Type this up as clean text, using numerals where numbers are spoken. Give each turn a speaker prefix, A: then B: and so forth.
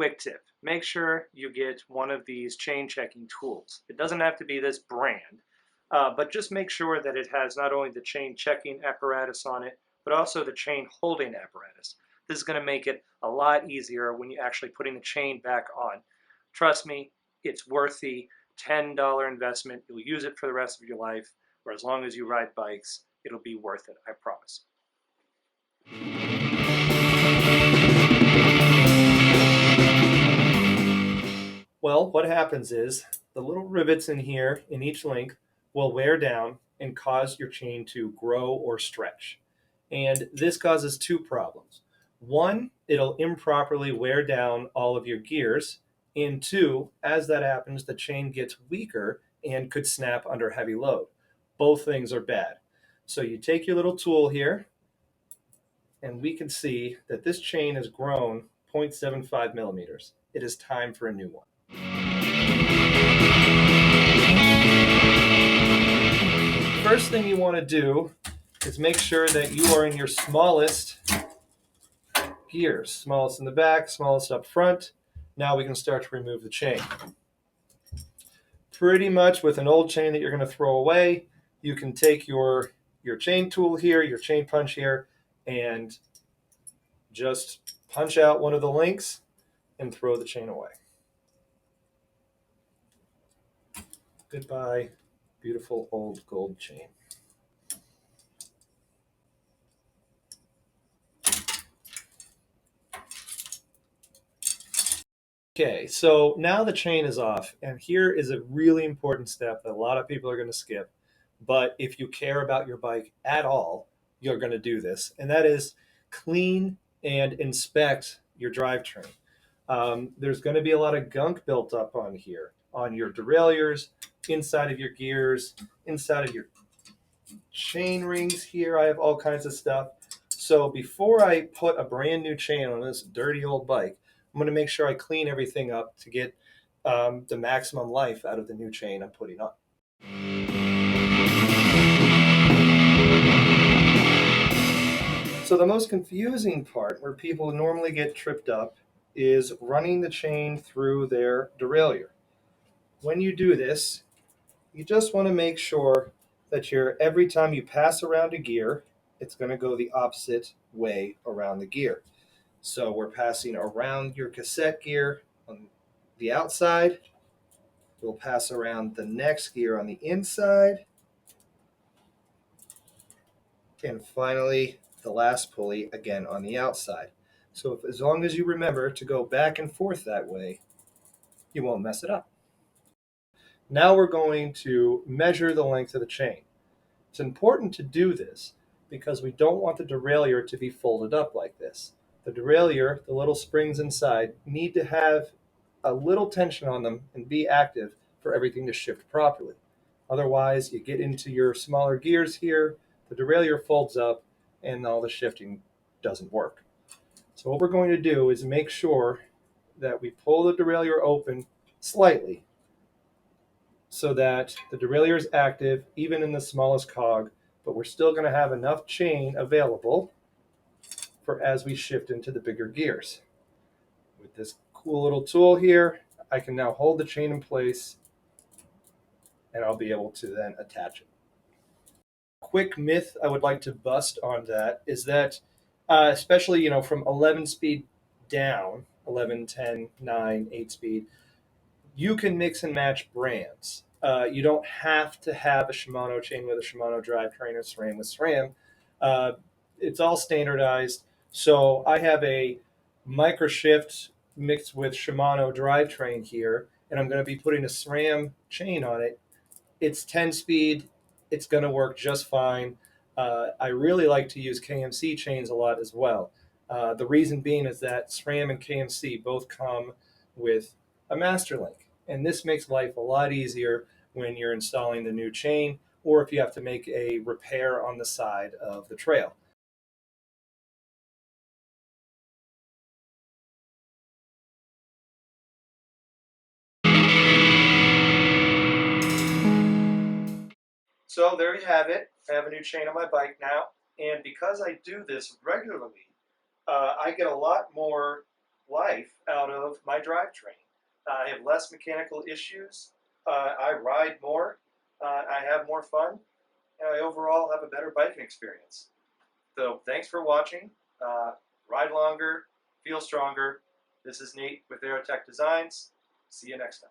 A: quick tip. Make sure you get one of these chain checking tools. It doesn't have to be this brand, but just make sure that it has not only the chain checking apparatus on it, but also the chain holding apparatus. This is going to make it a lot easier when you're actually putting the chain back on. Trust me, it's worth the $10 investment. You'll use it for the rest of your life, or as long as you ride bikes, it'll be worth it, I promise. Well, what happens is the little rivets in here in each link will wear down and cause your chain to grow or stretch. And this causes two problems. One, it'll improperly wear down all of your gears. And two, as that happens, the chain gets weaker and could snap under heavy load. Both things are bad. So you take your little tool here, and we can see that this chain has grown 0.75 millimeters. It is time for a new one. First thing you want to do is make sure that you are in your smallest gears. Smallest in the back, smallest up front. Now we can start to remove the chain. Pretty much with an old chain that you're going to throw away, you can take your chain tool here, your chain punch here, and just punch out one of the links and throw the chain away. Goodbye, beautiful old gold chain. Okay, so now the chain is off, and here is a really important step that a lot of people are going to skip, but if you care about your bike at all, you're going to do this, and that is clean and inspect your drivetrain. There's going to be a lot of gunk built up on here, on your derailleurs, inside of your gears, inside of your chain rings here. I have all kinds of stuff. So before I put a brand new chain on this dirty old bike, I'm going to make sure I clean everything up to get the maximum life out of the new chain I'm putting on. So the most confusing part, where people normally get tripped up, is running the chain through their derailleur. When you do this, you just want to make sure that every time you pass around a gear, it's going to go the opposite way around the gear. So we're passing around your cassette gear on the outside. We'll pass around the next gear on the inside. And finally, the last pulley again on the outside. So as long as you remember to go back and forth that way, you won't mess it up. Now we're going to measure the length of the chain. It's important to do this because we don't want the derailleur to be folded up like this. The derailleur, the little springs inside, need to have a little tension on them and be active for everything to shift properly. Otherwise, you get into your smaller gears here, the derailleur folds up, and all the shifting doesn't work. So what we're going to do is make sure that we pull the derailleur open slightly so that the derailleur is active even in the smallest cog, but we're still going to have enough chain available for as we shift into the bigger gears. With this cool little tool here, I can now hold the chain in place and I'll be able to then attach it. Quick myth I would like to bust on that is that, especially from 11 speed down, 11, 10, 9, 8 speed, you can mix and match brands. You don't have to have a Shimano chain with a Shimano drivetrain or SRAM with SRAM. It's all standardized. So I have a microshift mixed with Shimano drivetrain here, and I'm going to be putting a SRAM chain on it. It's 10 speed. It's going to work just fine. I really like to use KMC chains a lot as well. The reason being is that SRAM and KMC both come with a master link, and this makes life a lot easier when you're installing the new chain or if you have to make a repair on the side of the trail. So there you have it. I have a new chain on my bike now, and because I do this regularly, I get a lot more life out of my drivetrain. I have less mechanical issues. I ride more. I have more fun. And I overall have a better biking experience. So thanks for watching. Ride longer, feel stronger. This is Nate with Aerotech Designs. See you next time.